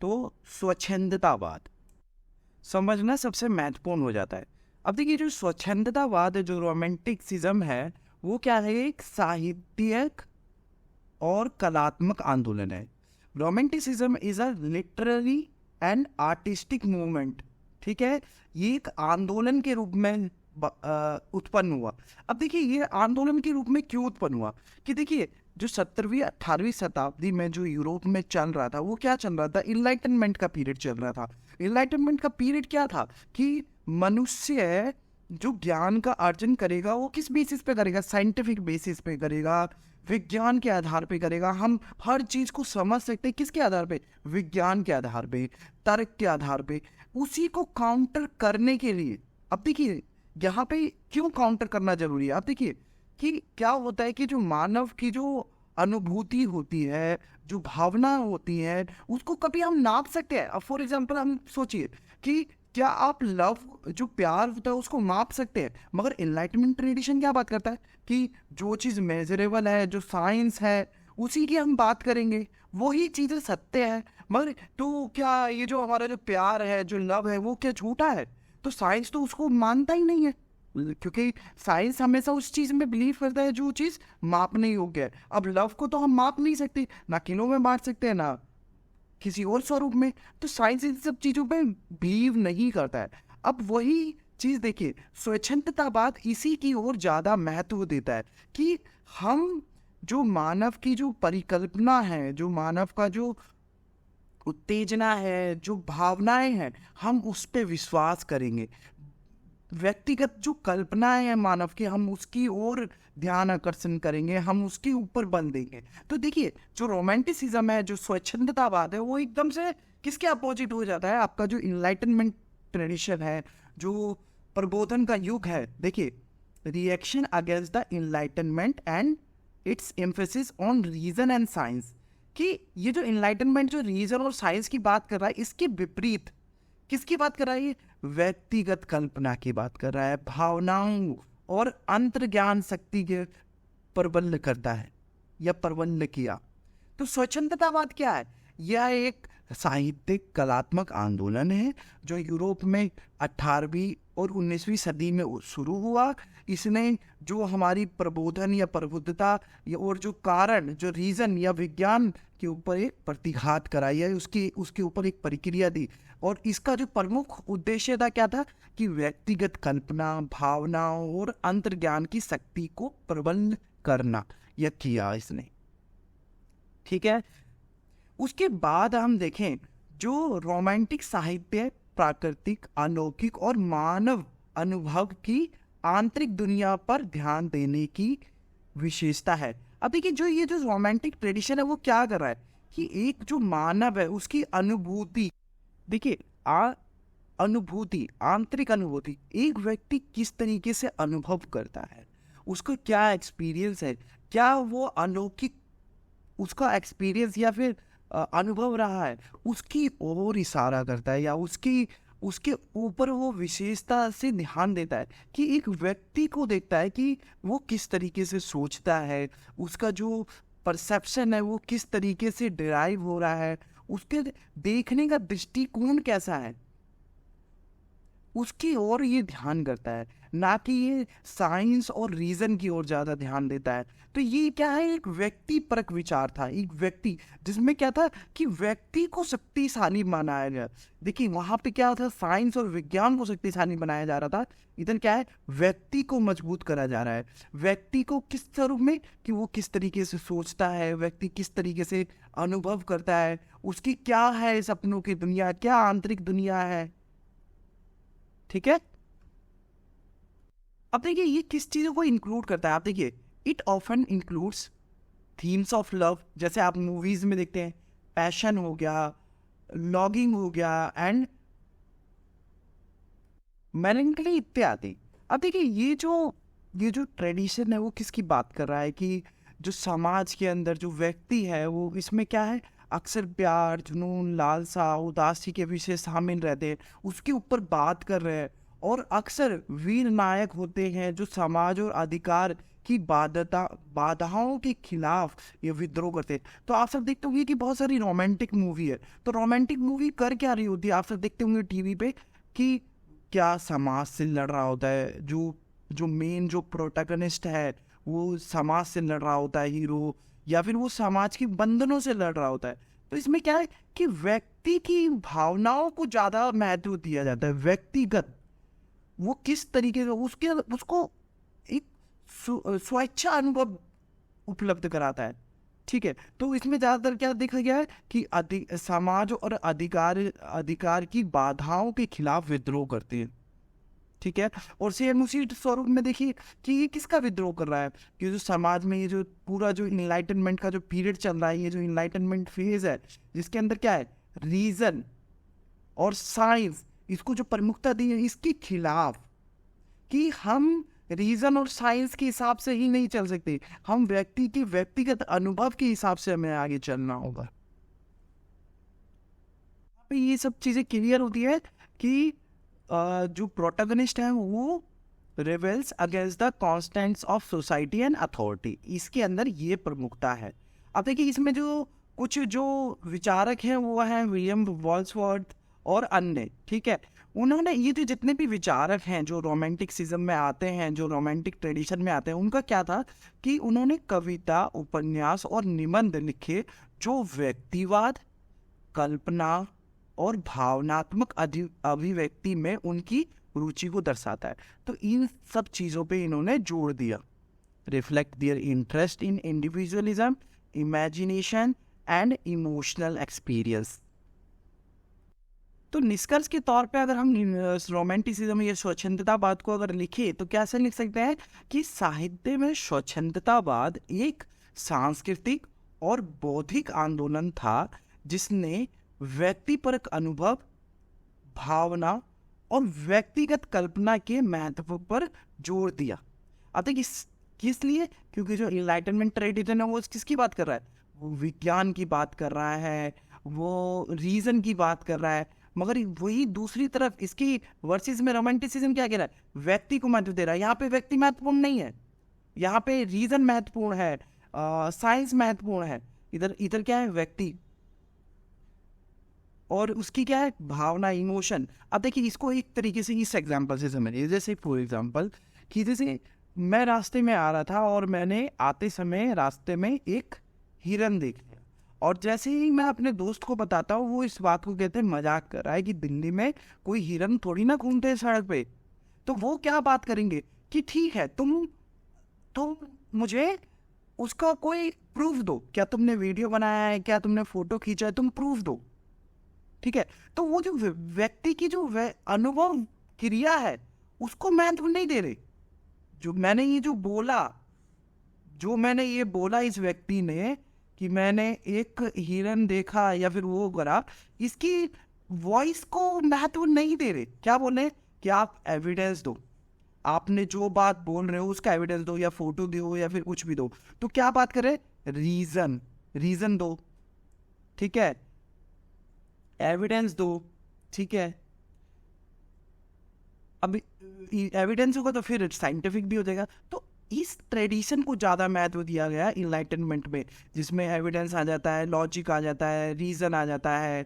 तो स्वच्छंदतावाद समझना सबसे महत्वपूर्ण हो जाता है। अब देखिए, जो स्वच्छंदतावाद है, जो रोमांटिसिज्म है, वो क्या है? एक साहित्यिक और कलात्मक आंदोलन है। Romanticism is a literary and artistic movement. ठीक है, ये एक आंदोलन के रूप में उत्पन्न हुआ। अब देखिए, ये आंदोलन के रूप में क्यों उत्पन्न हुआ? कि देखिए, जो 17वीं 18वीं शताब्दी में जो यूरोप में चल रहा था, वो क्या चल रहा था? इनलाइटनमेंट का पीरियड चल रहा था। इनलाइटनमेंट का पीरियड क्या था? कि मनुष्य जो ज्ञान का अर्जन करेगा, वो किस बेसिस पे करेगा? साइंटिफिक बेसिस पे करेगा, विज्ञान के आधार पे करेगा। हम हर चीज को समझ सकते हैं किसके आधार पे? विज्ञान के आधार पे, तर्क के आधार पे। उसी को काउंटर करने के लिए, अब देखिए यहाँ पे क्यों काउंटर करना जरूरी है। अब देखिए कि क्या होता है कि जो मानव की जो अनुभूति होती है, जो भावना होती है, उसको कभी हम नाप सकते हैं? अब फॉर एग्जाम्पल हम सोचिए कि क्या आप लव, जो प्यार होता है, उसको माप सकते हैं? मगर एनलाइटमेंट ट्रेडिशन क्या बात करता है कि जो चीज़ मेजरेबल है, जो साइंस है, उसी की हम बात करेंगे, वही चीज़ें सत्य है। मगर तो क्या ये जो हमारा जो प्यार है, जो लव है, वो क्या झूठा है? तो साइंस तो उसको मानता ही नहीं है, क्योंकि साइंस हमेशा उस चीज़ में बिलीव करता है जो चीज़ मापने योग्य है। अब लव को तो हम माप नहीं सकते, ना किलो में बांट सकते हैं, ना किसी और स्वरूप में। तो साइंस इन सब चीज़ों पे बिलीव नहीं करता है। अब वही चीज़ देखिए, स्वच्छंदतावाद इसी की ओर ज़्यादा महत्व देता है कि हम जो मानव की जो परिकल्पना है, जो मानव का जो उत्तेजना है, जो भावनाएं हैं, हम उस पर विश्वास करेंगे। व्यक्तिगत जो कल्पनाएं हैं मानव की, हम उसकी ओर ध्यान आकर्षण करेंगे, हम उसके ऊपर बल देंगे। तो देखिए, जो रोमांटिसिज्म है, जो स्वच्छंदतावाद है, वो एकदम से किसके अपोजिट हो जाता है? आपका जो इनलाइटनमेंट ट्रेडिशन है, जो प्रबोधन का युग है। देखिए, reaction against the enlightenment and its emphasis on reason and science. कि ये जो इनलाइटनमेंट जो रीजन और साइंस की बात कर रहा है, इसके विपरीत किसकी बात कर रहा है? ये व्यक्तिगत कल्पना की बात कर रहा है, भावनाओं और अंतर्ज्ञान शक्ति के प्रबल करता है या प्रबल किया। तो स्वच्छंदतावाद क्या है? यह एक साहित्यिक कलात्मक आंदोलन है जो यूरोप में 18वीं और 19वीं सदी में शुरू हुआ। इसने जो हमारी प्रबोधन या प्रबुद्धता या और जो कारण, जो रीजन या विज्ञान के ऊपर एक प्रतिघात कराई है, उसके ऊपर एक प्रक्रिया दी। और इसका जो प्रमुख उद्देश्य था क्या था? कि व्यक्तिगत कल्पना, भावनाओं और अंतर्ज्ञान की शक्ति को प्रबल करना, यह किया इसने। ठीक है, उसके बाद हम देखें जो रोमांटिक साहित्य प्राकृतिक, अलौकिक और मानव अनुभव की आंतरिक दुनिया पर ध्यान देने की विशेषता है। अब देखिए, जो ये जो रोमांटिक ट्रेडिशन है, वो क्या कर रहा है कि एक जो मानव है, उसकी अनुभूति, देखिए अनुभूति, आंतरिक अनुभूति, एक व्यक्ति किस तरीके से अनुभव करता है, उसका क्या एक्सपीरियंस है, क्या वो अलौकिक उसका एक्सपीरियंस या फिर अनुभव रहा है, उसकी ओर इशारा करता है, या उसके ऊपर वो विशेषता से ध्यान देता है कि एक व्यक्ति को देखता है कि वो किस तरीके से सोचता है, उसका जो परसेप्शन है वो किस तरीके से डिराइव हो रहा है, उसके देखने का दृष्टिकोण कैसा है, उसकी ओर ये ध्यान करता है, ना कि ये साइंस और रीजन की ओर ज्यादा ध्यान देता है। तो ये क्या है? एक व्यक्ति परक विचार था, एक व्यक्ति जिसमें क्या था कि व्यक्ति को शक्तिशाली बनाया गया। देखिए, वहां पे क्या था? साइंस और विज्ञान को शक्तिशाली बनाया जा रहा था। इधर क्या है? व्यक्ति को मजबूत करा जा रहा है। व्यक्ति को किस स्वरूप में? कि वो किस तरीके से सोचता है, व्यक्ति किस तरीके से अनुभव करता है, उसकी क्या है सपनों की दुनिया, क्या आंतरिक दुनिया है। ठीक है, अब देखिए ये किस चीज़ों को इंक्लूड करता है। आप देखिए, it often includes themes of love, जैसे आप मूवीज में देखते हैं, पैशन हो गया, लॉगिंग हो गया, एंड मेलंकली इत्यादि। अब देखिए, ये जो ट्रेडिशन है वो किसकी बात कर रहा है? कि जो समाज के अंदर जो व्यक्ति है, वो इसमें क्या है? अक्सर प्यार, जुनून, लालसा, उदासी के विषय शामिल रहते हैं, उसके ऊपर बात कर रहे हैं। और अक्सर वीर नायक होते हैं जो समाज और अधिकार की बाधाओं के खिलाफ ये विद्रोह करते हैं। तो आप सब देखते होंगे कि बहुत सारी रोमांटिक मूवी है, तो रोमांटिक मूवी कर क्या रही होती है, आप सब देखते होंगे टीवी पे कि क्या समाज से लड़ रहा होता है, जो जो मेन जो प्रोटैगनिस्ट है वो समाज से लड़ रहा होता है, हीरो, या फिर वो समाज के बंधनों से लड़ रहा होता है। तो इसमें क्या है कि व्यक्ति की भावनाओं को ज़्यादा महत्व दिया जाता है, व्यक्तिगत वो किस तरीके से उसको एक स्वेच्छा अनुभव उपलब्ध कराता है। ठीक है, तो इसमें ज़्यादातर क्या देखा गया है कि समाज और अधिकार की बाधाओं के खिलाफ विद्रोह करते हैं। ठीक है, और सेम उसी स्वरूप में देखिए कि ये किसका विद्रोह कर रहा है, कि जो समाज में ये जो पूरा जो इनलाइटनमेंट का जो पीरियड चल रहा है, ये जो इनलाइटनमेंट फेज है, जिसके अंदर क्या है, रीजन और साइंस, इसको जो प्रमुखता दी है, इसके खिलाफ, कि हम रीजन और साइंस के हिसाब से ही नहीं चल सकते, हम व्यक्ति के व्यक्तिगत अनुभव के हिसाब से हमें आगे चलना होगा। ये सब चीजें क्लियर होती है कि जो प्रोटैगनिस्ट है वो reveals against the constants of society and authority, इसके अंदर ये प्रमुखता है। अब देखिए इसमें जो कुछ जो विचारक हैं वो हैं विलियम वर्ड्सवर्थ और अन्य। ठीक है, उन्होंने ये जो जितने भी विचारक हैं जो रोमांटिसिज्म में आते हैं, जो रोमांटिक ट्रेडिशन में आते हैं, उनका क्या था कि उन्होंने कविता, उपन्यास और निबंध लिखे जो व्यक्तिवाद, कल्पना और भावनात्मक अभिव्यक्ति में उनकी रुचि को दर्शाता है। तो इन सब चीज़ों पे इन्होंने जोर दिया। Reflect their interest in individualism, imagination and emotional experience. तो निष्कर्ष के तौर पे अगर हम रोमांटिसिज्म या स्वच्छंदतावाद को अगर लिखे तो कैसे लिख सकते हैं कि साहित्य में स्वच्छंदतावाद एक सांस्कृतिक और बौद्धिक आंदोलन था जिसने व्यक्तिपरक अनुभव, भावना और व्यक्तिगत कल्पना के महत्व पर जोर दिया। अब देखिए किस लिए, क्योंकि जो इनलाइटनमेंट ट्रेडिशन है वो किसकी बात कर रहा है, वो विज्ञान की बात कर रहा है, वो रीजन की बात कर रहा है, मगर वही दूसरी तरफ इसकी वर्सेस में रोमांटिसिज्म क्या कह रहा है, व्यक्ति को महत्व दे रहा है। यहाँ पे व्यक्ति महत्वपूर्ण नहीं है, यहाँ पे रीजन महत्वपूर्ण है, साइंस महत्वपूर्ण है, इधर क्या है, व्यक्ति और उसकी क्या है, भावना, इमोशन। अब देखिए इसको एक तरीके से इस एग्जांपल से समझिए, जैसे फॉर एग्जांपल कि जैसे मैं रास्ते में आ रहा था और मैंने आते समय रास्ते में एक हिरन देख लिया, और जैसे ही मैं अपने दोस्त को बताता हूँ वो इस बात को कहते हैं, मजाक कर रहा है कि दिल्ली में कोई हिरन थोड़ी ना घूमते हैं सड़क पे। तो वो क्या बात करेंगे कि ठीक है तुम मुझे उसका कोई प्रूफ दो, क्या तुमने वीडियो बनाया है, क्या तुमने फोटो खींचा है, तुम प्रूफ दो। ठीक है, तो वो जो व्यक्ति की जो अनुभव क्रिया है उसको महत्व नहीं दे रहे। जो मैंने ये बोला इस व्यक्ति ने कि मैंने एक हिरन देखा या फिर वो करा, इसकी वॉइस को महत्व नहीं दे रहे। क्या बोले कि आप एविडेंस दो, आपने जो बात बोल रहे हो उसका एविडेंस दो, या फोटो दो या फिर कुछ भी दो। तो क्या बात करें, रीजन दो, ठीक है, एविडेंस दो, ठीक है। अब एविडेंस होगा तो फिर साइंटिफिक भी हो जाएगा। तो इस ट्रेडिशन को ज़्यादा महत्व दिया गया इनलाइटनमेंट में, जिसमें एविडेंस आ जाता है, लॉजिक आ जाता है, रीज़न आ जाता है।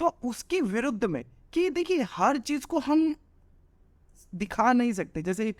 तो उसके विरुद्ध में कि देखिए हर चीज़ को हम दिखा नहीं सकते, जैसे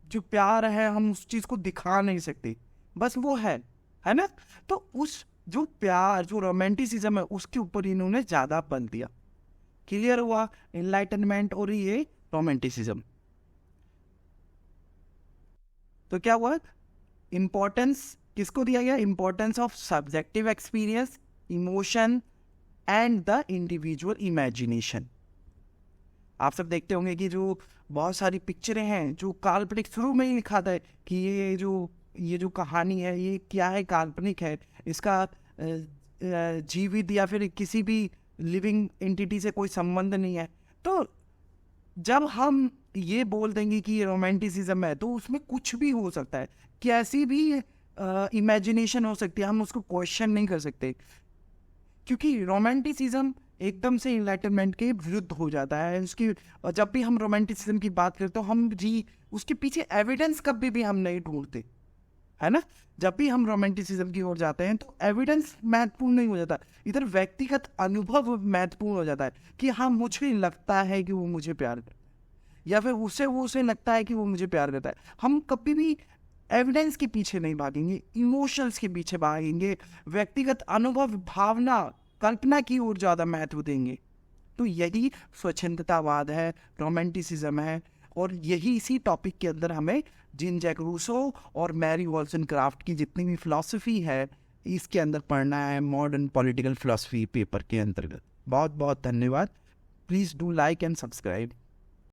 जो प्यार है हम उस चीज़ को दिखा नहीं सकते, बस वो है ना। तो उस जो प्यार, जो रोमांटिसिज्म है, उसके ऊपर इन्होंने ज़्यादा बल दिया। क्लियर हुआ इनलाइटनमेंट और ये रोमांटिसिज्म। तो क्या हुआ, इंपॉर्टेंस किसको दिया गया, importance of subjective experience, emotion and the individual imagination. आप सब देखते होंगे कि जो बहुत सारी पिक्चरें हैं जो काल्पनिक, शुरू में ही लिखा था कि ये जो कहानी है ये क्या है, काल्पनिक है, इसका जीवित या फिर किसी भी लिविंग एंटिटी से कोई संबंध नहीं है। तो जब हम ये बोल देंगे कि ये रोमांटिसिज्म है तो उसमें कुछ भी हो सकता है, कैसी भी इमेजिनेशन हो सकती है, हम उसको क्वेश्चन नहीं कर सकते, क्योंकि रोमांटिसिज्म एकदम से इनलाइटनमेंट के विरुद्ध हो जाता है। उसकी जब भी हम रोमांटिसिज्म की बात करते हो हम उसके पीछे एविडेंस कभी भी हम नहीं ढूंढते, है ना। जब भी हम रोमांटिसिज्म की ओर जाते हैं तो एविडेंस महत्वपूर्ण नहीं हो जाता, इधर व्यक्तिगत अनुभव महत्वपूर्ण हो जाता है कि हाँ मुझे लगता है कि वो मुझे प्यार करता है, या फिर उसे लगता है कि वो मुझे प्यार करता है। हम कभी भी एविडेंस के पीछे नहीं भागेंगे, इमोशंस के पीछे भागेंगे, व्यक्तिगत अनुभव, भावना, कल्पना की ओर ज़्यादा महत्व देंगे। तो यही स्वच्छंदतावाद है, रोमांटिसिज्म है, और यही इसी टॉपिक के अंदर हमें जीन जैक रूसो और मैरी वॉल्सनक्राफ्ट की जितनी भी फिलॉसफी है इसके अंदर पढ़ना है, मॉडर्न पॉलिटिकल फिलॉसफी पेपर के अंतर्गत। बहुत बहुत धन्यवाद। Please do like and subscribe.